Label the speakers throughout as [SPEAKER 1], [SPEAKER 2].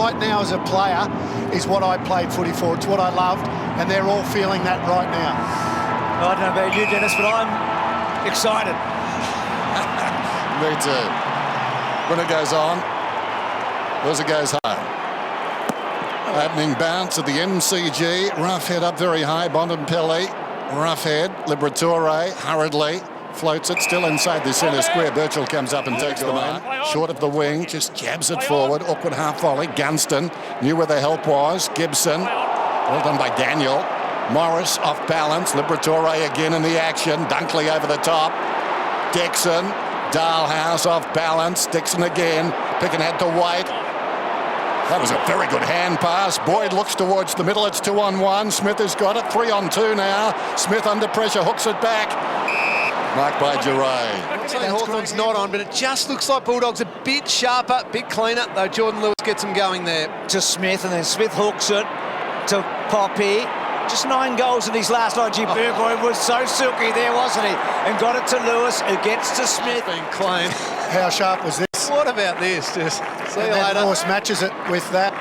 [SPEAKER 1] right now as a player is what I played footy for. It's what I loved, and they're all feeling that right now.
[SPEAKER 2] I don't know about you, Dennis, but I'm excited.
[SPEAKER 3] Me too. When it goes on, as it goes home. Opening bounce at the MCG. Rough head up very high. Bontempelli. Rough head. Liberatore hurriedly floats it still inside the centre square. Birchall comes up and takes the mark. Short of the wing. Just jabs it forward. Awkward half volley. Gunston knew where the help was. Gibson. Well done by Daniel. Morris off balance. Liberatore again in the action. Dunkley over the top. Dixon. Dalhouse off balance. Dixon again. Picken had to wait. That was a very good hand pass. Boyd looks towards the middle. It's 2-on-1. Smith has got it. 3-on-2 now. Smith under pressure. Hooks it back. Marked by Giray.
[SPEAKER 4] I'm saying Hawthorn's not on, but it just looks like Bulldogs a bit sharper, bit cleaner, though Jordan Lewis gets them going there.
[SPEAKER 2] To Smith, and then Smith hooks it to Poppy. Just 9 goals in his last night. Burgoyne was so silky there, wasn't he? And got it to Lewis, who gets to Smith.
[SPEAKER 4] Been clean.
[SPEAKER 1] How sharp was this?
[SPEAKER 4] What about this? Just see you
[SPEAKER 1] And then
[SPEAKER 4] later.
[SPEAKER 1] Lewis matches it with that.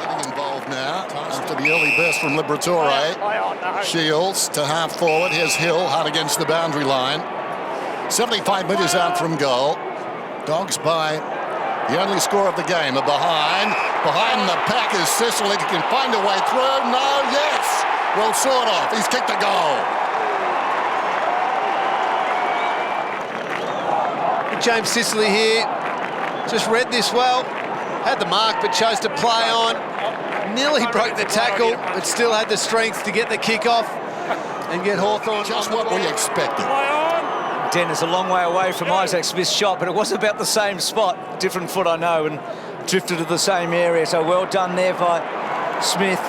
[SPEAKER 3] Getting involved now after the early burst from Liberatore. Shields to half forward. Here's Hill, hard against the boundary line. 75 metres out from goal. Dogs by the only score of the game are behind. Behind the pack is Sicily. He can find a way through. No, yes. Well, sort of. He's kicked a goal.
[SPEAKER 4] James Sicily here. Just read this well. Had the mark, but chose to play on. Nearly broke the tackle, but still had the strength to get the kick off and get Hawthorn.
[SPEAKER 3] Just what we expected.
[SPEAKER 2] Dennis a long way away from Isaac Smith's shot, but it was about the same spot. Different foot, I know, and drifted to the same area. So well done there by Smith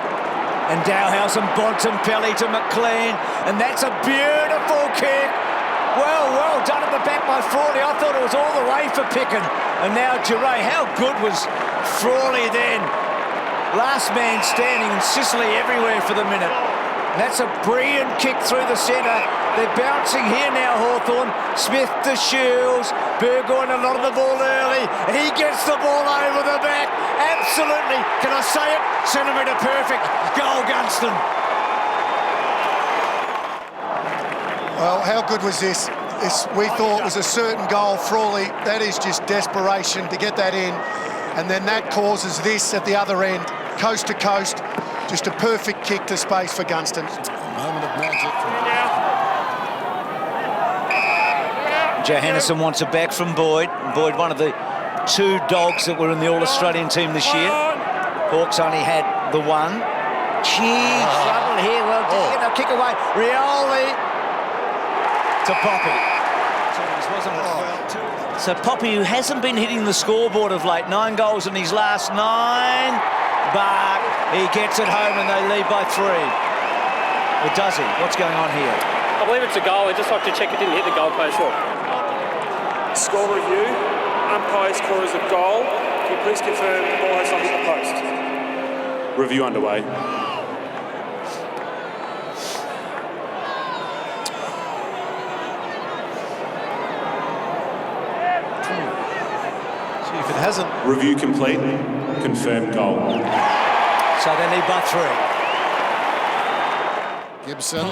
[SPEAKER 2] and Dalhouse and Bontempelli to McLean. And that's a beautiful kick. Well done at the back by Frawley. I thought it was all the way for Picken. And now Giray. How good was Frawley then? Last man standing, and Sicily everywhere for the minute. That's a brilliant kick through the centre. They're bouncing here now, Hawthorn. Smith to Shields. Burgoyne a lot of the ball early. He gets the ball over the back. Absolutely. Can I say it? Centimetre perfect. Goal, Gunston.
[SPEAKER 1] Well, how good was this? We thought was a certain goal. Frawley, that is just desperation to get that in. And then that causes this at the other end. Coast to coast. Just a perfect kick to space for Gunston.
[SPEAKER 3] Moment of magic.
[SPEAKER 2] Johannisen wants it back from Boyd. Boyd, one of the 2 Dogs that were in the All-Australian team this year. Hawks only had the 1. Trouble here. Well, get a kick away. Rioli to Poppy. So Poppy, who hasn't been hitting the scoreboard of late, 9 goals in his last 9, but he gets it home and they lead by 3. Or does he? What's going on here?
[SPEAKER 5] I believe it's a goal. I'd just like to check it didn't hit the goalpost.
[SPEAKER 6] Score review. Umpire score is a goal. Can you please confirm the ball has not hit the post? Review underway.
[SPEAKER 4] If it hasn't.
[SPEAKER 6] Review complete. Confirmed goal.
[SPEAKER 2] So they lead by 3.
[SPEAKER 3] Gibson.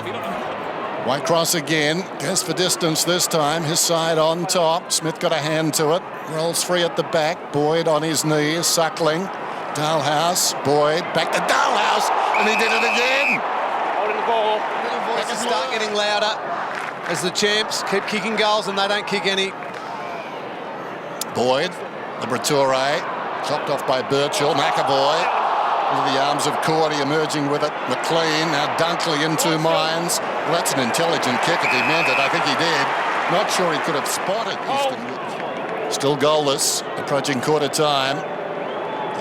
[SPEAKER 3] White cross again. Goes for distance this time. His side on top. Smith got a hand to it. Rolls free at the back. Boyd on his knees. Suckling. Dalhouse. Boyd. Back to Dalhouse. And he did it again.
[SPEAKER 5] Holding the ball.
[SPEAKER 4] Little voices start getting louder as the champs keep kicking goals and they don't kick any.
[SPEAKER 3] Boyd. Liberatore. Chopped off by Birchall. McAvoy. Into the arms of Cordy, emerging with it. McLean, now Dunkley in 2 minds. Well, that's an intelligent kick if he meant it. I think he did. Not sure he could have spotted Easton. Still goalless, approaching quarter time.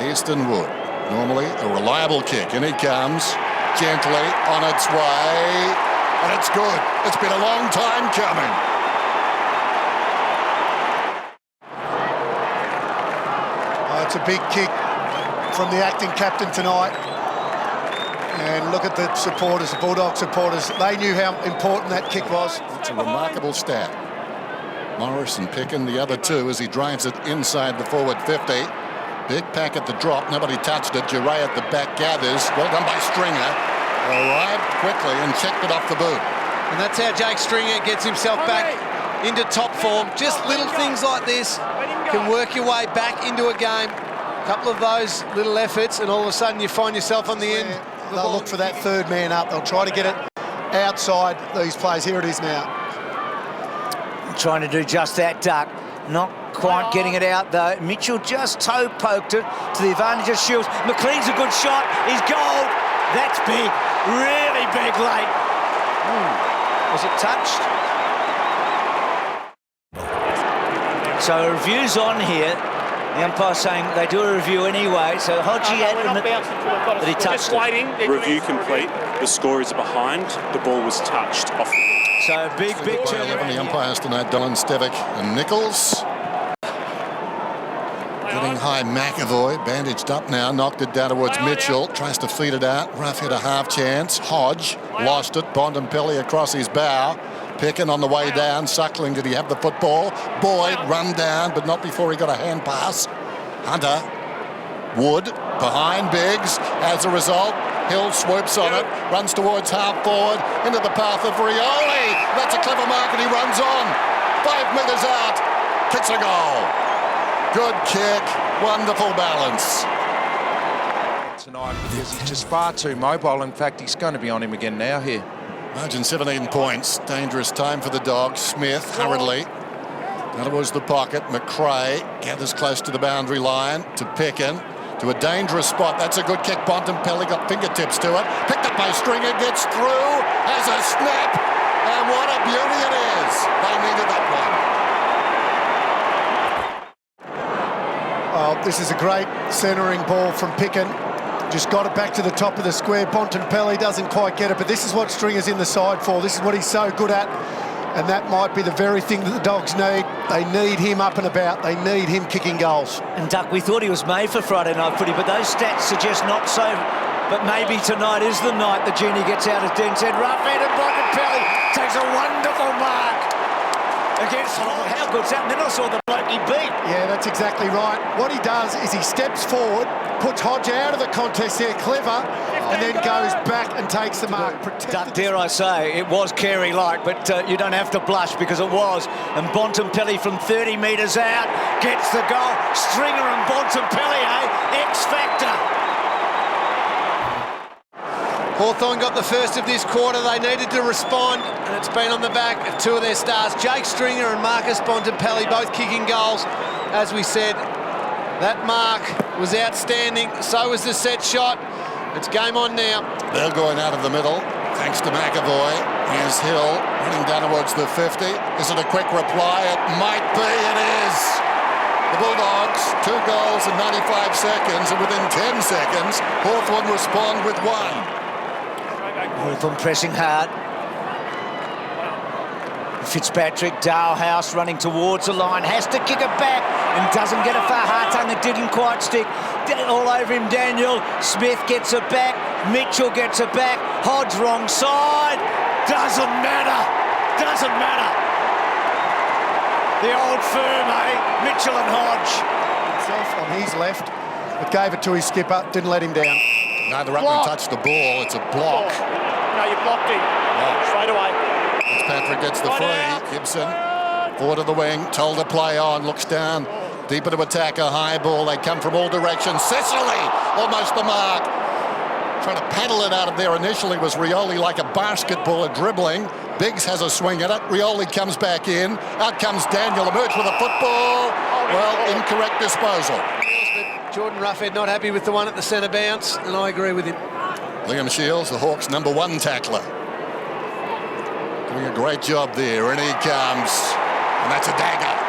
[SPEAKER 3] Easton Wood, normally a reliable kick. And he comes, gently, on its way. And it's good. It's been a long time coming.
[SPEAKER 1] It's a big kick from the acting captain tonight. And look at the supporters, the Bulldog supporters. They knew how important that kick was.
[SPEAKER 3] It's a remarkable stat. Morris and Picken, the other 2, as he drives it inside the forward 50. Big pack at the drop. Nobody touched it. Duray at the back gathers. Well done by Stringer. Arrived quickly and checked it off the boot.
[SPEAKER 4] And that's how Jake Stringer gets himself back into top form. Just little things like this can work your way back into a game. A couple of those little efforts and all of a sudden you find yourself on the end.
[SPEAKER 1] They'll look for that third man up. They'll try to get it outside these players. Here it is now.
[SPEAKER 2] Trying to do just that, Duck. Not quite getting it out, though. Mitchell just toe poked it to the advantage of Shields. McLean's a good shot. He's goal. That's big. Really big late. Was it touched? So a review's on here. The umpire's saying they do a review anyway, so Hodgie admitted that he touched it.
[SPEAKER 6] Review complete. The score is behind. The ball was touched off.
[SPEAKER 2] So big turn.
[SPEAKER 3] The umpires tonight, Dylan Stevick and Nichols. Getting high, McAvoy, bandaged up now, knocked it down towards Mitchell, tries to feed it out, rough hit a half chance. Hodge lost it, Bontempelli across his bow. Picking on the way down, Suckling, did he have the football? Boyd run down, but not before he got a hand pass. Hunter, Wood, behind Biggs. As a result, Hill swoops on it, runs towards half forward, into the path of Rioli. That's a clever mark and he runs on. 5 metres out, kicks a goal. Good kick, wonderful balance.
[SPEAKER 7] Tonight because he's just far too mobile. In fact, he's going to be on him again now here.
[SPEAKER 3] Margin 17 points. Dangerous time for the Dogs. Smith hurriedly out towards the pocket. McRae gathers close to the boundary line to Pickin to a dangerous spot. That's a good kick. Bontempelli got fingertips to it. Picked up by Stringer, gets through, has a snap, and what a beauty it is. They needed that one.
[SPEAKER 1] Oh, this is a great centering ball from Pickin. Just got it back to the top of the square. Bontempelli doesn't quite get it, but this is what Stringer's in the side for. This is what he's so good at, and that might be the very thing that the Dogs need. They need him up and about. They need him kicking goals.
[SPEAKER 2] And Duck, we thought he was made for Friday night footy, but those stats suggest not so. But maybe tonight is the night the genie gets out, as Den said. Rough-head and Bontempelli takes a wonderful mark against Hawthorn. How good's that? And then I saw the bloke he beat.
[SPEAKER 1] Yeah, that's exactly right. What he does is he steps forward, puts Hodge out of the contest there, clever, and then goes back and takes the mark.
[SPEAKER 2] Duck, dare I say, it was Carey-like, but you don't have to blush because it was. And Bontempelli from 30 metres out gets the goal. Stringer and Bontempelli, X-factor.
[SPEAKER 4] Hawthorn got the first of this quarter. They needed to respond, and it's been on the back of two of their stars, Jake Stringer and Marcus Bontempelli, both kicking goals. As we said, that mark was outstanding. So was the set shot. It's game on now.
[SPEAKER 3] They're going out of the middle, thanks to McAvoy. Here's Hill running down towards the 50. Is it a quick reply? It might be. It is. The Bulldogs, 2 goals in 95 seconds, and within 10 seconds, Hawthorn respond with 1.
[SPEAKER 2] Hawthorn pressing hard. Fitzpatrick, Dalhouse running towards the line, has to kick it back and doesn't get it far. Hartung, it didn't quite stick. All over him, Daniel. Smith gets it back. Mitchell gets it back. Hodge wrong side. Doesn't matter. Doesn't matter. The old firm, Mitchell and Hodge.
[SPEAKER 1] Himself on his left, but gave it to his skipper, didn't let him down.
[SPEAKER 3] No, the ruckman touched the ball. It's a block.
[SPEAKER 5] No, you blocked him. Straight away.
[SPEAKER 3] Fitzpatrick gets the free. Gibson forward of the wing, told to play on, looks down, deeper to attack, a high ball. They come from all directions. Sicily, almost the mark. Trying to paddle it out of there initially was Rioli, like a basketballer dribbling. Biggs has a swing at it. Rioli comes back in. Out comes Daniel, emerged with a football. Well, incorrect disposal.
[SPEAKER 4] Jordan Roughead not happy with the one at the centre bounce, and I agree with him.
[SPEAKER 3] Liam Shields, the Hawks' #1 tackler. Doing a great job there, and he comes. And that's a dagger.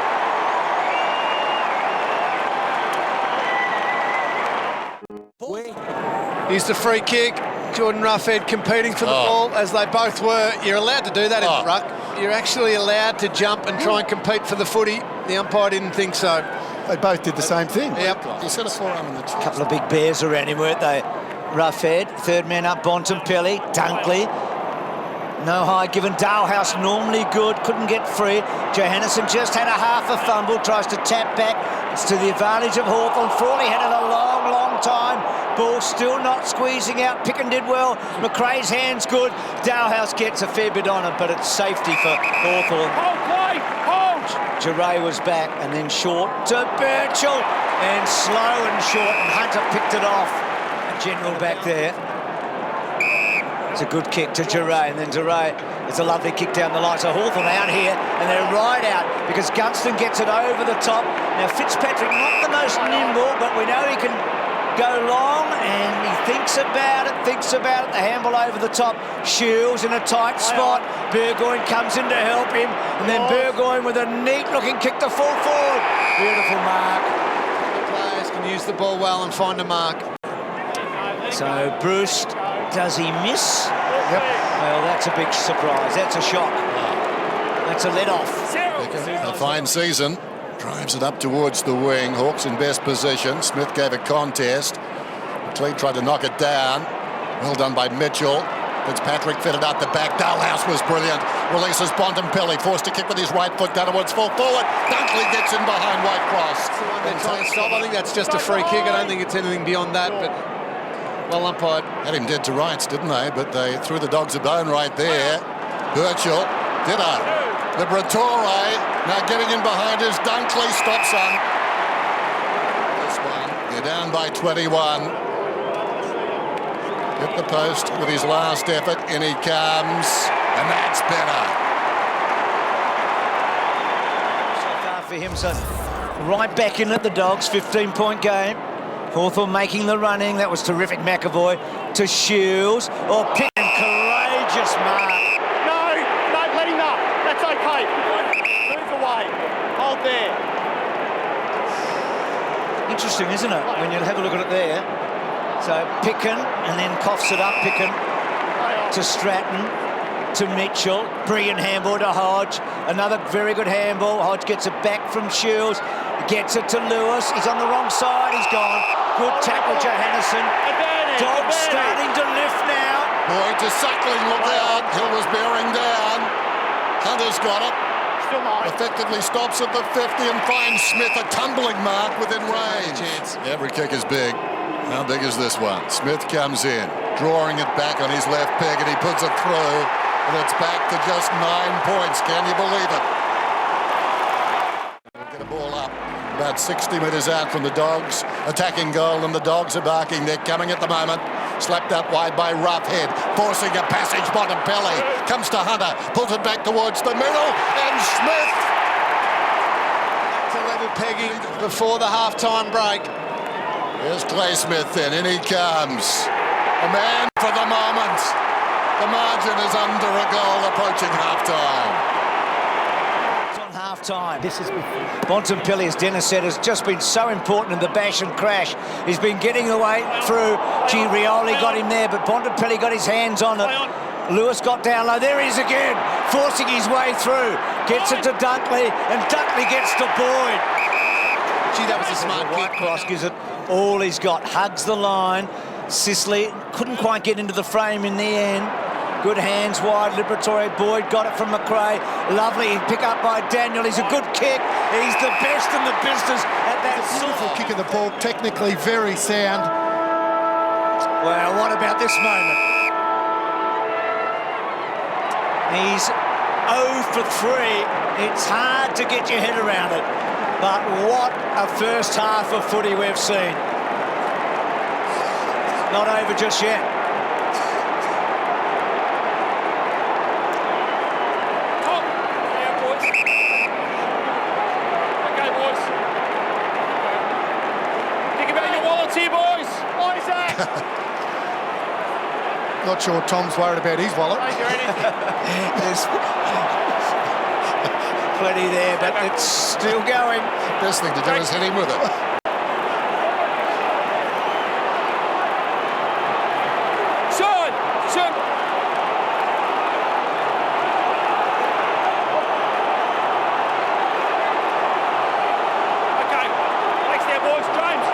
[SPEAKER 4] Here's the free kick. Jordan Roughead competing for the ball, as they both were. You're allowed to do that in the ruck. You're actually allowed to jump and try and compete for the footy. The umpire didn't think so.
[SPEAKER 1] They both did the same thing.
[SPEAKER 4] Yep.
[SPEAKER 3] He set a forearm in the chest.
[SPEAKER 2] A couple of big bears around him, weren't they? Roughead, third man up, Bontempelli, Dunkley. No high given. Dalhouse normally good, couldn't get free. Johannesson just had a half a fumble, tries to tap back. It's to the advantage of Hawthorn. Frawley had it a long, long time. Ball still not squeezing out. Picken did well. McRae's hand's good. Dalhouse gets a fair bit on it, but it's safety for Hawthorn.
[SPEAKER 5] Hold play, hold!
[SPEAKER 2] Giray was back and then short to Birchall. And slow and short, and Hunter picked it off. A general back there. It's a good kick to Giray, and then Giray, it's a lovely kick down the line. So Hawthorn out here, and they're right out because Gunston gets it over the top. Now Fitzpatrick, not the most nimble, but we know he can go long, and he thinks about it. The handball over the top. Shields in a tight spot. Burgoyne comes in to help him, and then Burgoyne with a neat-looking kick to full forward. Beautiful mark.
[SPEAKER 4] The players can use the ball well and find a mark.
[SPEAKER 2] So Bruce, does he miss?
[SPEAKER 1] Yep.
[SPEAKER 2] Well, that's a big surprise. That's a shock. That's a let-off.
[SPEAKER 3] A fine season. Drives it up towards the wing. Hawks in best position. Smith gave a contest. McLean tried to knock it down. Well done by Mitchell. Fitzpatrick fitted out the back. Dalhouse was brilliant. Releases Bontempelli. Forced to kick with his right foot down towards full forward. Dunkley gets in behind Whitecross.
[SPEAKER 4] That's the one they're trying to stop. I think that's just a free kick. I don't think it's anything beyond that, but well umpired.
[SPEAKER 3] Had him dead to rights, didn't they? But they threw the dogs a bone right there. Birchall, ditto. Liberatore, now getting in behind is Dunkley, stops on. This one, they're down by 21. Hit the post with his last effort, in he comes, and that's better.
[SPEAKER 2] So far for him, so right back in at the Dogs, 15-point game. Hawthorn making the running, that was terrific. McAvoy to Shields. Oh, pick and courageous mark.
[SPEAKER 5] No, let him up. That's okay. Move away. Hold there.
[SPEAKER 2] Interesting, isn't it, when you have a look at it there? So Picken, and then coughs it up, Picken to Stratton, to Mitchell. Brilliant handball to Hodge. Another very good handball. Hodge gets it back from Shields. Gets it to Lewis. He's on the wrong side. He's gone. Good tackle, Johannesson. Dogs starting to lift now.
[SPEAKER 3] Boyd to Suckling, look out. Hill was bearing down. Hunter's got it.
[SPEAKER 5] Still mine.
[SPEAKER 3] Effectively stops at the 50 and finds Smith a tumbling mark within range. Every kick is big. How big is this one? Smith comes in, drawing it back on his left peg, and he puts it through. And it's back to just 9 points. Can you believe it? We'll get a ball up. About 60 metres out from the Dogs. Attacking goal, and the Dogs are barking. They're coming at the moment. Slapped out wide by Roughhead. Forcing a passage. Bontempelli comes to Hunter. Pulls it back towards the middle. And Smith.
[SPEAKER 4] To level pegging before the half-time break.
[SPEAKER 3] Here's Clay Smith then. In he comes. A man for the moment. The margin is under a goal approaching half-time.
[SPEAKER 2] Half-time. This is Bontempelli, as Dennis said, has just been so important in the bash and crash. He's been getting away through. Gee, Rioli got him there, but Bontempelli got his hands on it. Lewis got down low. There he is again, forcing his way through. Gets it to Dunkley, and Dunkley gets to Boyd.
[SPEAKER 4] Gee, that was a smart kick.
[SPEAKER 2] Whitecross gives it all he's got. Hugs the line. Sicily couldn't quite get into the frame in the end. Good hands wide, Liberatore. Boyd got it from McRae. Lovely pick up by Daniel. He's a good kick. He's the best in the business at that.
[SPEAKER 1] Beautiful kick of the ball, technically very sound.
[SPEAKER 2] Well, what about this moment? He's 0 for 3. It's hard to get your head around it. But what a first half of footy we've seen. Not over just yet.
[SPEAKER 1] Not sure Tom's worried about his wallet.
[SPEAKER 2] There's plenty there, but it's still going.
[SPEAKER 3] Best thing to do is hit him with it.
[SPEAKER 5] Son! Okay. Thanks there, boys. James,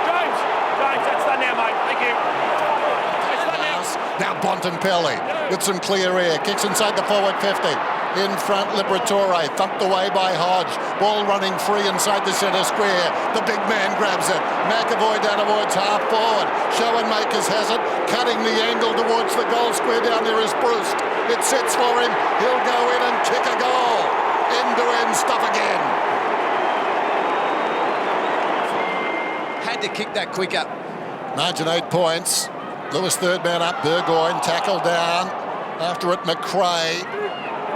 [SPEAKER 5] that's done now, mate. Thank you. That's done now.
[SPEAKER 3] Now Bontempelli with some clear air. Kicks inside the forward 50. In front, Liberatore, thumped away by Hodge. Ball running free inside the centre square. The big man grabs it. McAvoy down towards half forward. Schoenmakers has it, cutting the angle towards the goal square down there is Bruce. It sits for him. He'll go in and kick a goal. End-to-end stuff again.
[SPEAKER 4] Had to kick that quicker.
[SPEAKER 3] Margin 8 points. Lewis third man up. Burgoyne tackled down. After it, McRae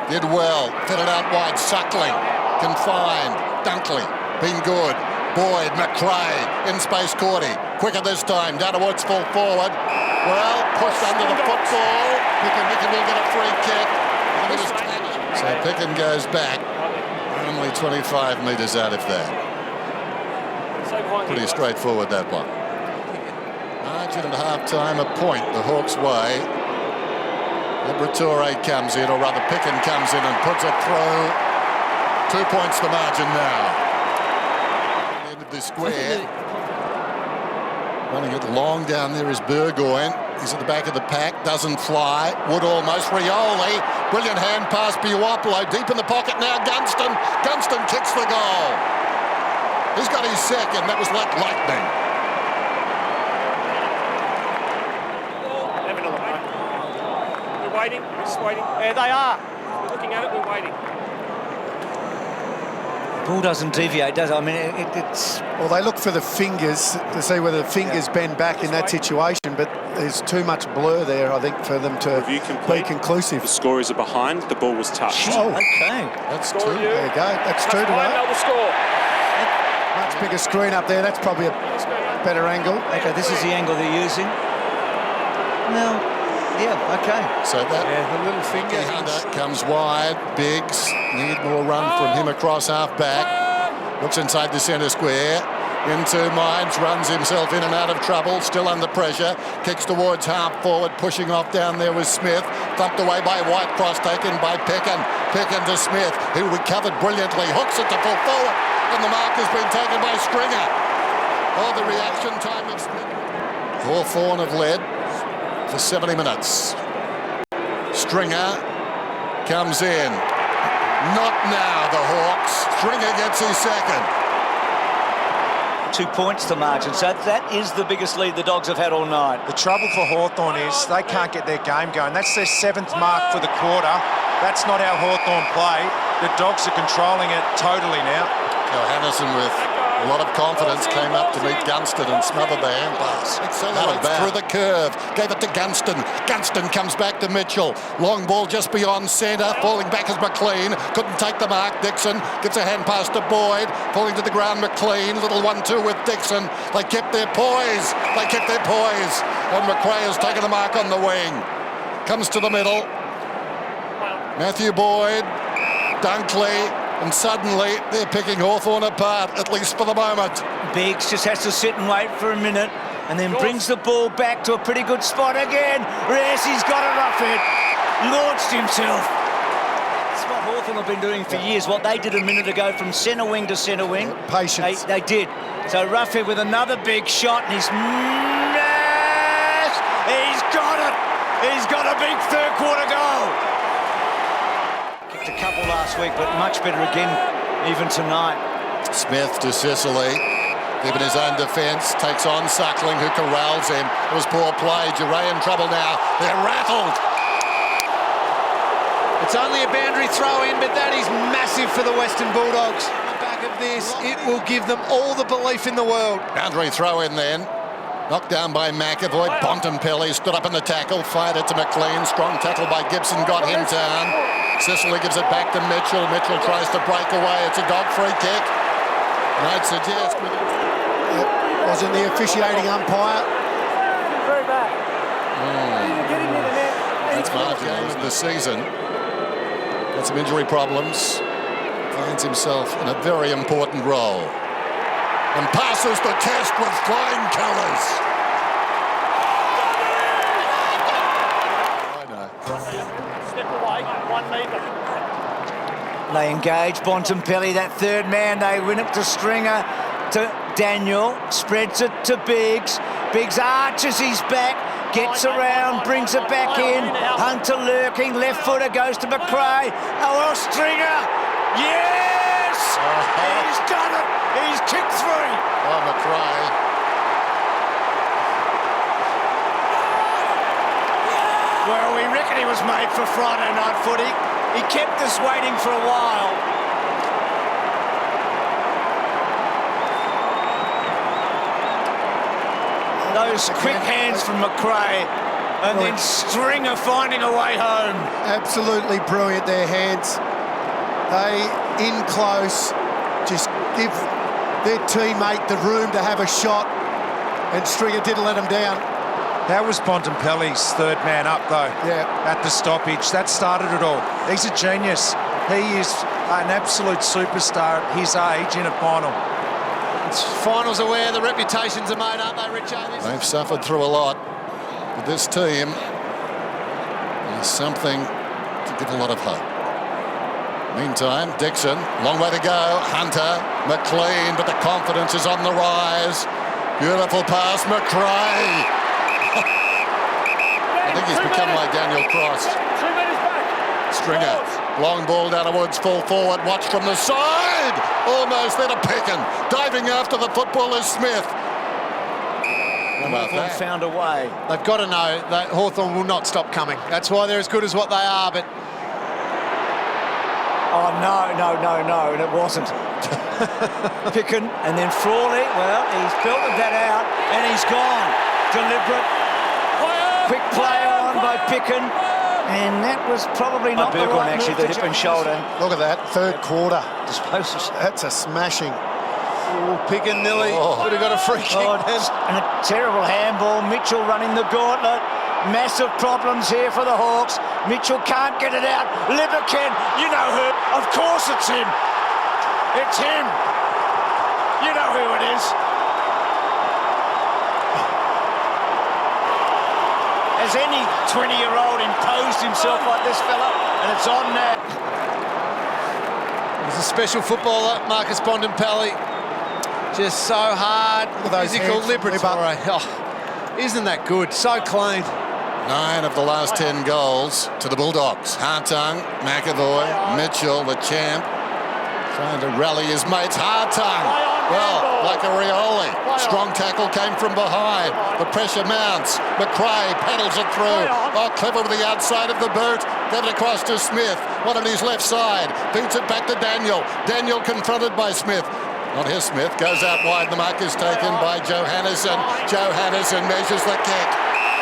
[SPEAKER 3] did well. Fitted out wide. Suckling. Confined. Dunkley. Been good. Boyd. McRae. In space. Cordy. Quicker this time. Down towards full forward. Well, pushed under the football. Picken will get a free kick. So Picken goes back. Only 25 metres out of that. Pretty straightforward, that one. Margin at half-time, a point the Hawks' way. Liberatore comes in, or rather Picken comes in and puts it through. 2 points the margin now. End of the square. Running it long down there is Burgoyne. He's at the back of the pack, doesn't fly. Wood almost. Rioli. Brilliant hand pass. Buopolo deep in the pocket now. Gunston. Gunston kicks the goal. He's got his second. That was like lightning.
[SPEAKER 6] We're waiting. We're just waiting. There they are. We're looking at it. We're waiting.
[SPEAKER 2] Ball doesn't deviate, does it? I mean, it's...
[SPEAKER 1] Well, they look for the fingers to see whether the fingers bend back in that situation, but there's too much blur there, I think, for them to be conclusive.
[SPEAKER 6] The scorers are behind. The ball was touched.
[SPEAKER 1] Oh,
[SPEAKER 2] Okay.
[SPEAKER 3] That's
[SPEAKER 6] Score
[SPEAKER 3] 2.
[SPEAKER 6] you.
[SPEAKER 1] there you go. That's 2 to 1.
[SPEAKER 6] Another score.
[SPEAKER 1] Much bigger screen up there. That's probably a better angle.
[SPEAKER 2] Okay, this is the angle they're using. Well, yeah, okay.
[SPEAKER 3] So that
[SPEAKER 4] The little finger.
[SPEAKER 3] Hunter comes wide. Biggs need more run from him across half back. Looks inside the centre square. Into Mines, runs himself in and out of trouble, still under pressure. Kicks towards half forward, pushing off down there with Smith. Thumped away by White, cross taken by Picken. Picken to Smith, who recovered brilliantly. Hooks it to full forward, and the mark has been taken by Stringer. Oh, the reaction time of Smith. Hawthorn have led for 70 minutes. Stringer comes in. Not now, the Hawks. Stringer gets his second.
[SPEAKER 2] 2 points to margin. So that is the biggest lead the Dogs have had all night.
[SPEAKER 7] The trouble for Hawthorn is they can't get their game going. That's their 7th mark for the quarter. That's not how Hawthorn play. The Dogs are controlling it totally now.
[SPEAKER 3] Johannesson with a lot of confidence came up to meet Gunston and smothered the hand pass. Accelerates through the curve, gave it to Gunston. Gunston comes back to Mitchell. Long ball just beyond centre, falling back is McLean. Couldn't take the mark. Dixon gives a hand pass to Boyd. Falling to the ground, McLean. Little 1-2 with Dixon. They kept their poise. They kept their poise. And McRae has taken the mark on the wing. Comes to the middle. Matthew Boyd, Dunkley. And suddenly, they're picking Hawthorn apart, at least for the moment.
[SPEAKER 2] Biggs just has to sit and wait for a minute and then brings the ball back to a pretty good spot again. Yes, he's got it off it. Launched himself. That's what Hawthorn have been doing for years. What they did a minute ago from centre wing to centre wing.
[SPEAKER 1] Patience.
[SPEAKER 2] They did. So Roughhead with another big shot and he's... Yes! He's got it. He's got a big third quarter goal. A couple last week, but much better again even tonight.
[SPEAKER 3] Smith to Sicily, even his own defence, takes on Suckling, who corrals him. It was poor play. Duray in trouble now. They're rattled.
[SPEAKER 4] It's only a boundary throw in, but that is massive for the Western Bulldogs. On the back of this, it will give them all the belief in the world.
[SPEAKER 3] Boundary throw in then. Knocked down by McAvoy. Bontempelli stood up in the tackle, fired it to McLean. Strong tackle by Gibson, got him down. Sicily gives it back to Mitchell. Mitchell tries to break away. It's a dog free kick. And I'd suggest...
[SPEAKER 1] Wasn't the officiating umpire?
[SPEAKER 5] Very bad. Get him in the net.
[SPEAKER 3] That's Mark of the season. Got some injury problems. Finds himself in a very important role. And passes the test with flying colours. I know.
[SPEAKER 5] Step away. 1 metre.
[SPEAKER 2] They engage Bontempelli, that third man. They win it to Stringer, to Daniel. Spreads it to Biggs. Biggs arches his back. Gets around, brings it back in. Hunter lurking, left footer goes to McRae. Oh, Stringer. Yes! He's done it. He's kicked three.
[SPEAKER 3] Oh, McRae.
[SPEAKER 2] Well, we reckon he was made for Friday night footy. He kept us waiting for a while. Those quick hands from McRae, and then Stringer finding a way home.
[SPEAKER 1] Absolutely brilliant, their hands. They, in close, just give their teammate the room to have a shot, and Stringer didn't let him down.
[SPEAKER 7] That was Bontempelli's third man up, though, at the stoppage. That started it all. He's a genius. He is an absolute superstar at his age in a final.
[SPEAKER 4] Finals are where the reputations are made, aren't they, Richo?
[SPEAKER 3] They've suffered through a lot. But this team is something to give a lot of hope. Meantime, Dixon, long way to go. Hunter, McLean, but the confidence is on the rise. Beautiful pass, McRae. I think he's become like Daniel Cross.
[SPEAKER 5] 2 metres back.
[SPEAKER 3] Stringer, long ball down towards full forward. Watch from the side. Almost there to Pickin. Diving after the footballer Smith. How about that?
[SPEAKER 2] Found a way.
[SPEAKER 4] They've got to know that Hawthorn will not stop coming. That's why they're as good as what they are, but...
[SPEAKER 2] Oh, no, and it wasn't. Pickin, and then Frawley, well, he's belted that out, and he's gone. Deliberate, quick play on by Pickin, and that was probably not the right
[SPEAKER 1] actually,
[SPEAKER 2] move
[SPEAKER 1] the
[SPEAKER 2] for
[SPEAKER 1] hip and shoulder. Look at that, third quarter.
[SPEAKER 2] Disposals.
[SPEAKER 1] That's a smashing.
[SPEAKER 4] Oh, Pickin nearly would have got a free kick.
[SPEAKER 2] And a terrible handball. Mitchell running the gauntlet. Massive problems here for the Hawks. Mitchell can't get it out. Liberkin, you know who. Of course it's him. It's him. You know who it is. Has any 20-year-old imposed himself like this fella? And it's on now.
[SPEAKER 4] He's a special footballer, Marcus Bontempelli. Just so hard. Physical liberatory. Oh, isn't that good? So clean.
[SPEAKER 3] 9 of the last 10 goals to the Bulldogs. Hartung, McAvoy, Mitchell, the champ, trying to rally his mates. Hartung, well, like a Rioli. Strong tackle came from behind. The pressure mounts. McRae pedals it through. Oh, clever with the outside of the boot. Gave it across to Smith. One on his left side. Beats it back to Daniel. Daniel confronted by Smith. Not his Smith. Goes out wide. The mark is taken by Johannesson. Johannesson measures the kick.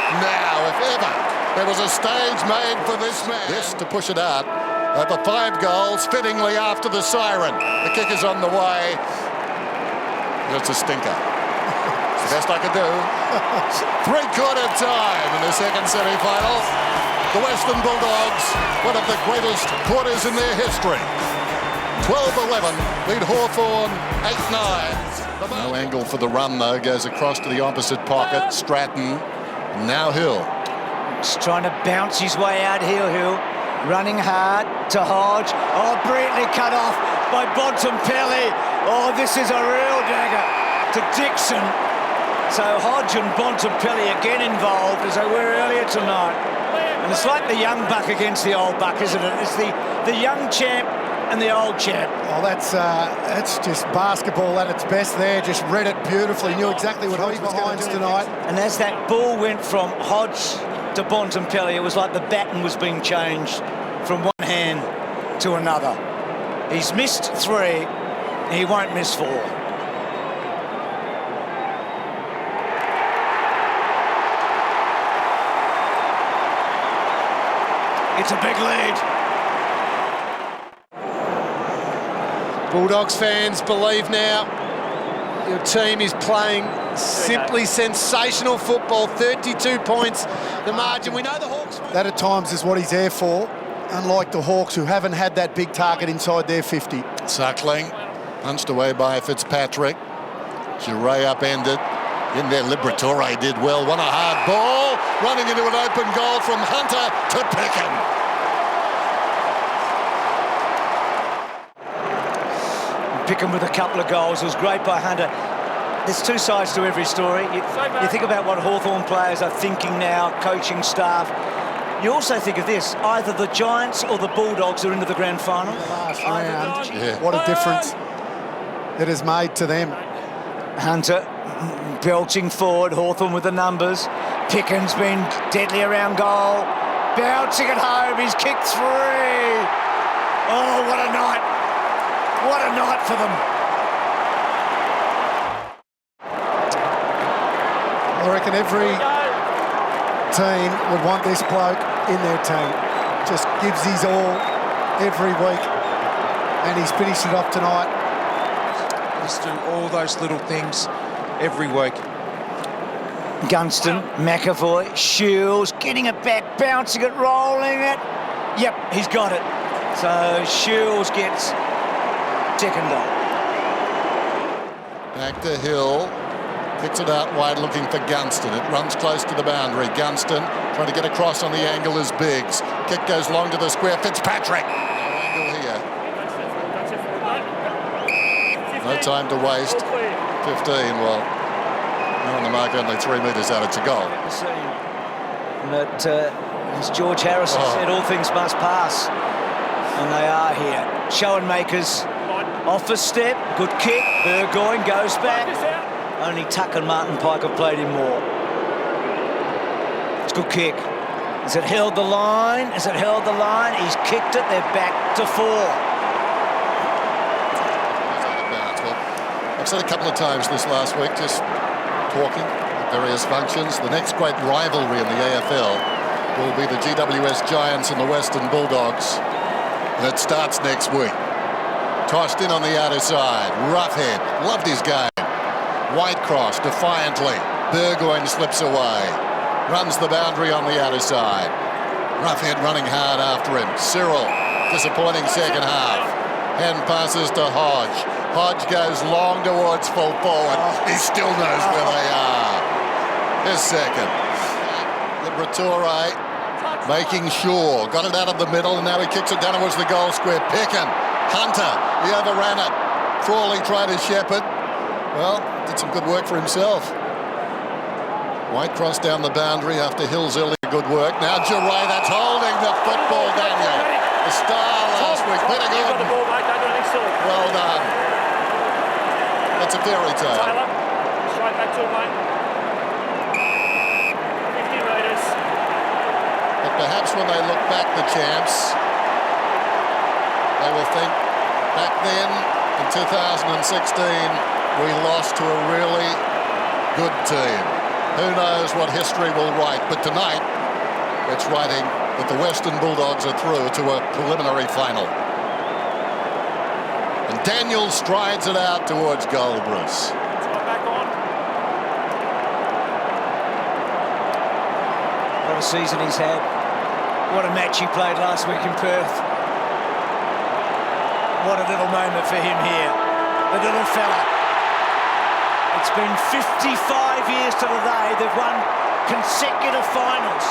[SPEAKER 3] Now, if ever there was a stage made for this man. This to push it out. Over 5 goals, fittingly after the siren. The kick is on the way. It's a stinker. It's the best I could do. 3/4 time in the second semi-final. The Western Bulldogs, one of the greatest quarters in their history. 12-11, lead Hawthorn 8-9. No angle for the run, though. Goes across to the opposite pocket. Stratton. Now Hill.
[SPEAKER 2] He's trying to bounce his way out here, Hill. Running hard to Hodge. Oh, brilliantly cut off by Bontempelli. Oh, this is a real dagger to Dixon. So Hodge and Bontempelli again involved as they were earlier tonight. And it's like the young buck against the old buck, isn't it? It's the young champ and the old champ.
[SPEAKER 1] Oh, that's just basketball at its best there. Just read it beautifully. Knew exactly what Hodge was going to do tonight.
[SPEAKER 2] And as that ball went from Hodge to Bontempelli, it was like the baton was being changed from one hand to another. He's missed 3. He won't miss 4. It's a big lead.
[SPEAKER 4] Bulldogs fans believe now your team is playing simply sensational football. 32 points, the margin. We know the Hawks...
[SPEAKER 1] That at times is what he's there for, unlike the Hawks, who haven't had that big target inside their 50.
[SPEAKER 3] Suckling, punched away by Fitzpatrick. Giray upended. In there, Liberatore did well. Won a hard ball. Running into an open goal from Hunter to Pickin.
[SPEAKER 2] Pickin with a couple of goals. It was great by Hunter. there's two sides to every story. You think about what Hawthorn players are thinking now, coaching staff. You also think of this, either the Giants or the Bulldogs are into the grand final.
[SPEAKER 1] Last round, what a difference it has made to them.
[SPEAKER 2] Hunter belching forward, Hawthorn with the numbers. Pickens been deadly around goal. Bouncing it home, he's kicked 3. Oh, what a night. What a night for them.
[SPEAKER 1] I reckon every team would want this bloke in their team. Just gives his all every week, and he's finished it off tonight.
[SPEAKER 7] Just do all those little things every week.
[SPEAKER 2] Gunston, McAvoy, Shields, getting it back, bouncing it, rolling it. Yep, he's got it. So Shields gets second goal.
[SPEAKER 3] Back to Hill. Kicks it out wide, looking for Gunston. It runs close to the boundary. Gunston trying to get across on the angle is Biggs. Kick goes long to the square. Fitzpatrick. Angle here. No time to waste. 15. Well, they're on the mark, only 3 metres out. It's a goal.
[SPEAKER 2] But as George Harrison said, all things must pass, and they are here. Schoenmakers off a step, good kick. Burgoyne goes back. Only Tuck and Martin Pike have played him more. It's a good kick. Has it held the line? Has it held the line? He's kicked it. They're back to 4.
[SPEAKER 3] I've said a couple of times this last week, just talking at various functions, the next great rivalry in the AFL will be the GWS Giants and the Western Bulldogs. And it starts next week. Tossed in on the outer side. Roughhead. Loved his game. Whitecross defiantly. Burgoyne slips away. Runs the boundary on the outer side. Roughhead running hard after him. Cyril, disappointing second half. Hand passes to Hodge. Hodge goes long towards full forward. He still knows where they are. His second. Liberatore making sure. Got it out of the middle, and now he kicks it down towards the goal square. Pickin. Hunter. He overran it. Frawley tried to shepherd. Well, did some good work for himself. Whitecross down the boundary after Hill's early good work. Now Giray, that's holding the football, Daniel. The star last week. Pretty good. Well done. That's a fairy tale.
[SPEAKER 5] Taylor, straight back to him, mate. 50 metres.
[SPEAKER 3] But perhaps when they look back, the champs, they will think, back then, in 2016, we lost to a really good team. Who knows what history will write, but tonight it's writing that the Western Bulldogs are through to a preliminary final. And Daniel strides it out towards goal, Bruce.
[SPEAKER 5] Back on.
[SPEAKER 2] What a season he's had. What a match he played last week in Perth. What a little moment for him here. The little fella. It's been 55 years to the day they've won consecutive finals.